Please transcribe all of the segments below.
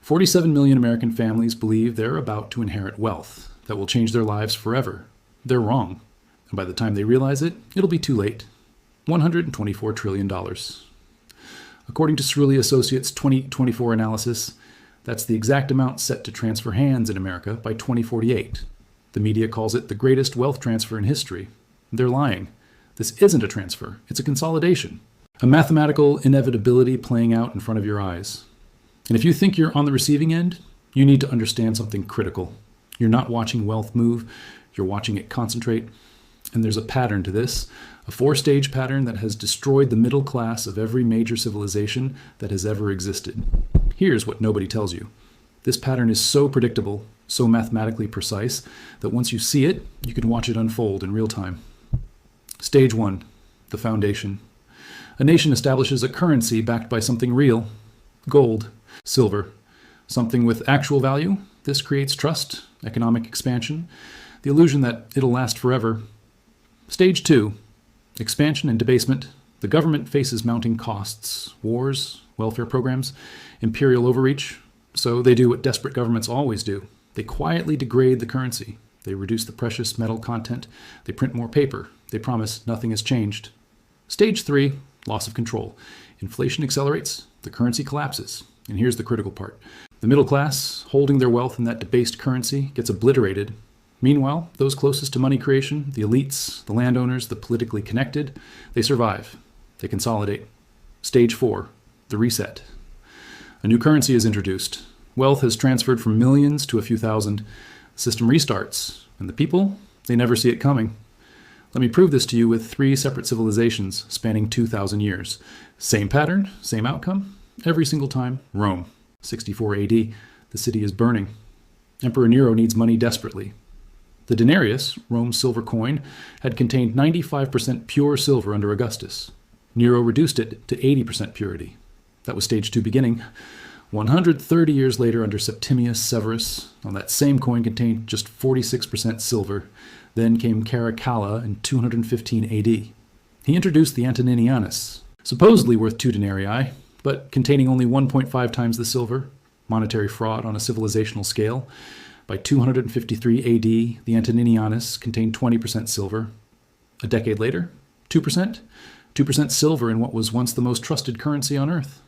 47 million American families believe they're about to inherit wealth that will change their lives forever. They're wrong. And by the time they realize it, it'll be too late. $124 trillion. According to Cerulli Associates' 2024 analysis, that's the exact amount set to transfer hands in America by 2048. The media calls it the greatest wealth transfer in history. They're lying. This isn't a transfer. It's a consolidation. A mathematical inevitability playing out in front of your eyes. And if you think you're on the receiving end, you need to understand something critical. You're not watching wealth move, you're watching it concentrate. And there's a pattern to this, a 4-stage pattern that has destroyed the middle class of every major civilization that has ever existed. Here's what nobody tells you. This pattern is so predictable, so mathematically precise, that once you see it, you can watch it unfold in real time. Stage 1, the foundation. A nation establishes a currency backed by something real, gold, silver, something with actual value. This creates trust, economic expansion, the illusion that it'll last forever. Stage 2, expansion and debasement. The government faces mounting costs, wars, welfare programs, imperial overreach. So they do what desperate governments always do. They quietly degrade the currency. They reduce the precious metal content. They print more paper. They promise nothing has changed. Stage 3, loss of control. Inflation accelerates, the currency collapses. And here's the critical part. The middle class, holding their wealth in that debased currency, gets obliterated. Meanwhile, those closest to money creation, the elites, the landowners, the politically connected, they survive. They consolidate. Stage 4, the reset. A new currency is introduced. Wealth has transferred from millions to a few thousand. The system restarts, and the people, they never see it coming. Let me prove this to you with 3 separate civilizations spanning 2,000 years. Same pattern, same outcome, every single time. Rome, 64 AD. The city is burning. Emperor Nero needs money desperately. The denarius, Rome's silver coin, had contained 95% pure silver under Augustus. Nero reduced it to 80% purity. That was stage 2 beginning. 130 years later, under Septimius Severus, on that same coin contained just 46% silver. Then came Caracalla in 215 AD. He introduced the Antoninianus, supposedly worth 2 denarii, but containing only 1.5 times the silver, monetary fraud on a civilizational scale. By 253 AD, the Antoninianus contained 20% silver. A decade later, 2%? 2% silver in what was once the most trusted currency on earth.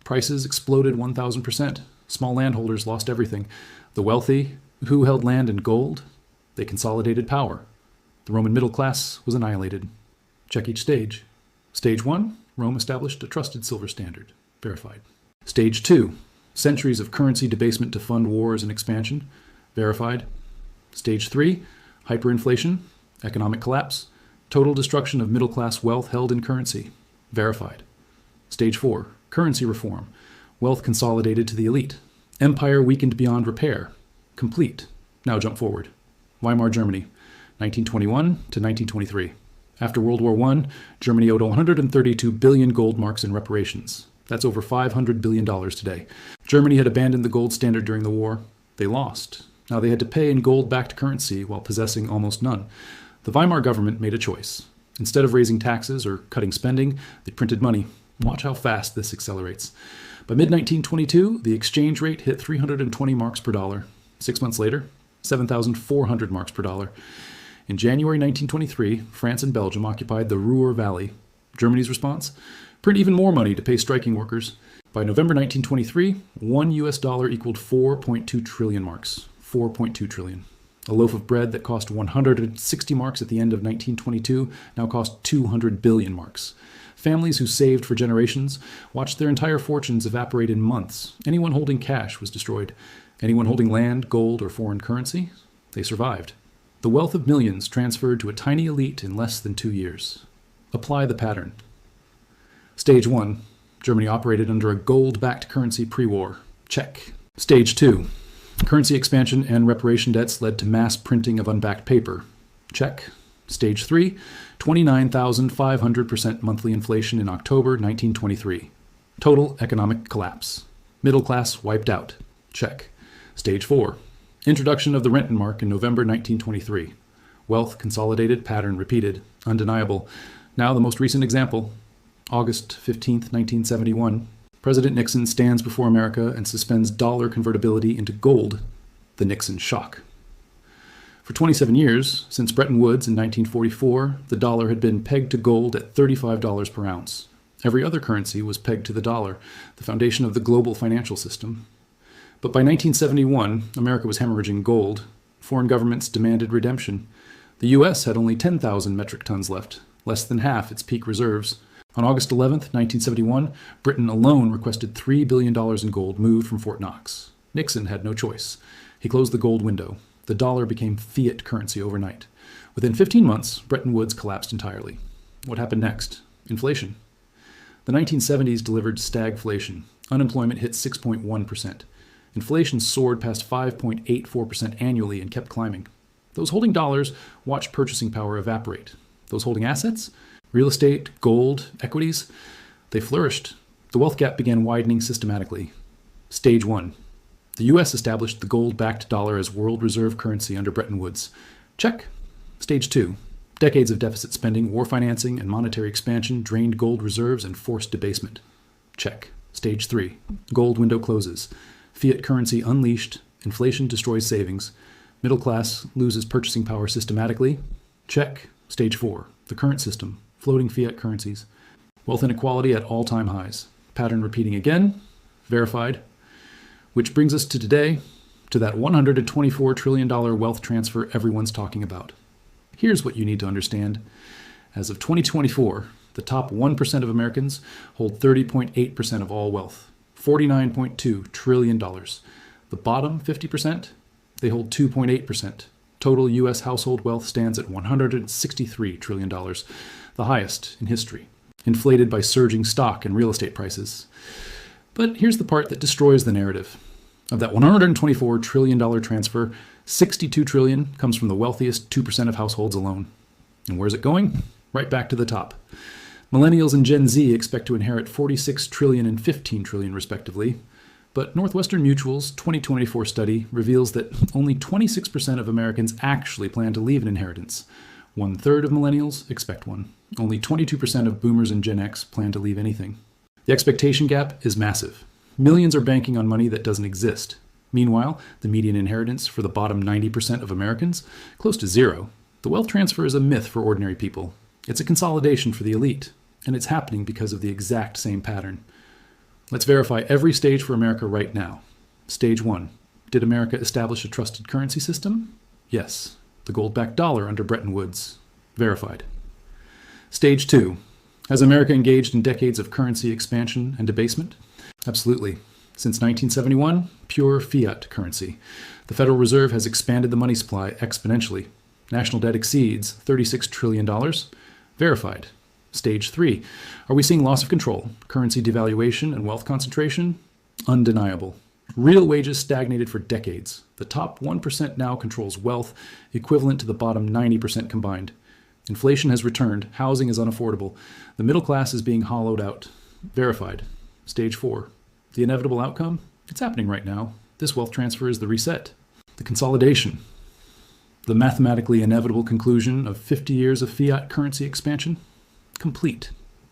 Prices exploded 1,000%. Small landholders lost everything. The wealthy, who held land and gold, they consolidated power. The Roman middle class was annihilated. Check each stage. Stage 1, Rome established a trusted silver standard. Verified. Stage 2, centuries of currency debasement to fund wars and expansion. Verified. Stage 3, hyperinflation, economic collapse, total destruction of middle-class wealth held in currency. Verified. Stage 4, currency reform, wealth consolidated to the elite, empire weakened beyond repair. Complete. Now jump forward. Weimar Germany, 1921 to 1923. After World War I, Germany owed 132 billion gold marks in reparations. That's over $500 billion today. Germany had abandoned the gold standard during the war. They lost. Now they had to pay in gold-backed currency while possessing almost none. The Weimar government made a choice. Instead of raising taxes or cutting spending, they printed money. Watch how fast this accelerates. By mid-1922, the exchange rate hit 320 marks per dollar. 6 months later, 7,400 marks per dollar. In January 1923, France and Belgium occupied the Ruhr Valley. Germany's response? Print even more money to pay striking workers. By November 1923, $1 equaled 4.2 trillion marks. 4.2 trillion. A loaf of bread that cost 160 marks at the end of 1922 now cost 200 billion marks. Families who saved for generations watched their entire fortunes evaporate in months. Anyone holding cash was destroyed. Anyone holding land, gold, or foreign currency, they survived. The wealth of millions transferred to a tiny elite in less than 2 years. Apply the pattern. Stage 1. Germany operated under a gold-backed currency pre-war. Check. Stage 2. Currency expansion and reparation debts led to mass printing of unbacked paper. Check. Stage 3. 29,500% monthly inflation in October 1923. Total economic collapse. Middle class wiped out. Check. Stage 4. Introduction of the Rentenmark in November 1923. Wealth consolidated, pattern repeated. Undeniable. Now the most recent example. August 15, 1971. President Nixon stands before America and suspends dollar convertibility into gold, the Nixon shock. For 27 years, since Bretton Woods in 1944, the dollar had been pegged to gold at $35 per ounce. Every other currency was pegged to the dollar, the foundation of the global financial system. But by 1971, America was hemorrhaging gold. Foreign governments demanded redemption. The U.S. had only 10,000 metric tons left, less than half its peak reserves. On August 11, 1971, Britain alone requested $3 billion in gold moved from Fort Knox. Nixon had no choice. He closed the gold window. The dollar became fiat currency overnight. Within 15 months, Bretton Woods collapsed entirely. What happened next? Inflation. The 1970s delivered stagflation. Unemployment hit 6.1%. Inflation soared past 5.84% annually and kept climbing. Those holding dollars watched purchasing power evaporate. Those holding assets, real estate, gold, equities, they flourished. The wealth gap began widening systematically. Stage 1. The U.S. established the gold-backed dollar as world reserve currency under Bretton Woods. Check. Stage 2. Decades of deficit spending, war financing, and monetary expansion drained gold reserves and forced debasement. Check. Stage 3. Gold window closes. Fiat currency unleashed. Inflation destroys savings. Middle class loses purchasing power systematically. Check. Stage 4. The current system. Floating fiat currencies. Wealth inequality at all-time highs. Pattern repeating again. Verified. Which brings us to today, to that $124 trillion wealth transfer everyone's talking about. Here's what you need to understand. As of 2024, the top 1% of Americans hold 30.8% of all wealth, $49.2 trillion. The bottom 50%, they hold 2.8%. Total U.S. household wealth stands at $163 trillion, the highest in history, inflated by surging stock and real estate prices. But here's the part that destroys the narrative. Of that $124 trillion transfer, $62 trillion comes from the wealthiest 2% of households alone. And where's it going? Right back to the top. Millennials and Gen Z expect to inherit $46 trillion and $15 trillion respectively. But Northwestern Mutual's 2024 study reveals that only 26% of Americans actually plan to leave an inheritance. 1/3 of millennials expect one. Only 22% of boomers and Gen X plan to leave anything. The expectation gap is massive. Millions are banking on money that doesn't exist. Meanwhile, the median inheritance for the bottom 90% of Americans, close to zero. The wealth transfer is a myth for ordinary people. It's a consolidation for the elite, and it's happening because of the exact same pattern. Let's verify every stage for America right now. Stage 1. Did America establish a trusted currency system? Yes. The gold-backed dollar under Bretton Woods. Verified. Stage 2. Has America engaged in decades of currency expansion and debasement? Absolutely. Since 1971, pure fiat currency. The Federal Reserve has expanded the money supply exponentially. National debt exceeds $36 trillion. Verified. Stage 3. Are we seeing loss of control, currency devaluation, and wealth concentration? Undeniable. Real wages stagnated for decades. The top 1% now controls wealth, equivalent to the bottom 90% combined. Inflation has returned. Housing is unaffordable. The middle class is being hollowed out. Verified. Stage 4. The inevitable outcome? It's happening right now. This wealth transfer is the reset. The consolidation. The mathematically inevitable conclusion of 50 years of fiat currency expansion? Complete.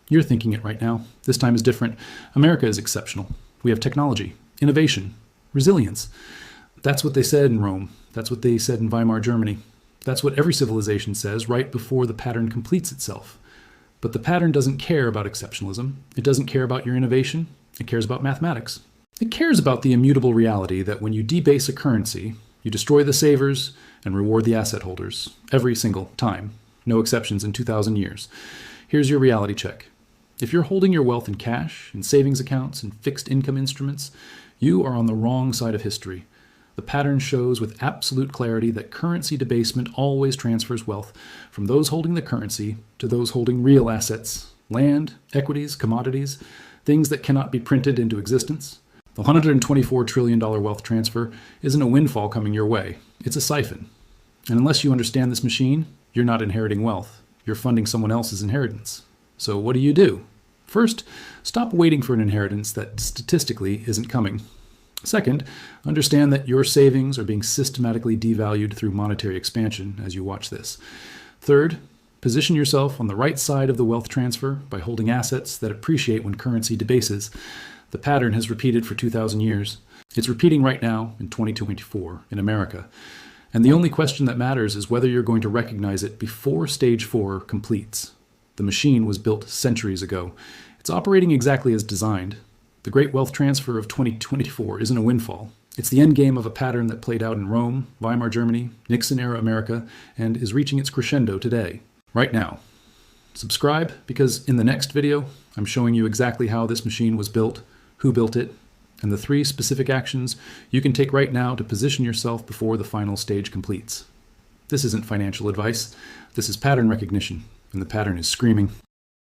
You're thinking it right now. This time is different. America is exceptional. We have technology, innovation, resilience. That's what they said in Rome. That's what they said in Weimar, Germany. That's what every civilization says right before the pattern completes itself. But the pattern doesn't care about exceptionalism. It doesn't care about your innovation. It cares about mathematics. It cares about the immutable reality that when you debase a currency, you destroy the savers and reward the asset holders every single time. No exceptions in 2,000 years. Here's your reality check. If you're holding your wealth in cash, in savings accounts, and fixed income instruments, you are on the wrong side of history. The pattern shows with absolute clarity that currency debasement always transfers wealth from those holding the currency to those holding real assets, land, equities, commodities, things that cannot be printed into existence. The $124 trillion wealth transfer isn't a windfall coming your way. It's a siphon. And unless you understand this machine, you're not inheriting wealth. You're funding someone else's inheritance. So what do? First, stop waiting for an inheritance that statistically isn't coming. Second, understand that your savings are being systematically devalued through monetary expansion as you watch this. Third, position yourself on the right side of the wealth transfer by holding assets that appreciate when currency debases. The pattern has repeated for 2,000 years. It's repeating right now in 2024 in America. And the only question that matters is whether you're going to recognize it before Stage 4 completes. The machine was built centuries ago. It's operating exactly as designed. The great wealth transfer of 2024 isn't a windfall. It's the endgame of a pattern that played out in Rome, Weimar Germany, Nixon-era America, and is reaching its crescendo today, right now. Subscribe, because in the next video, I'm showing you exactly how this machine was built, who built it, and the 3 specific actions you can take right now to position yourself before the final stage completes. This isn't financial advice. This is pattern recognition, and the pattern is screaming,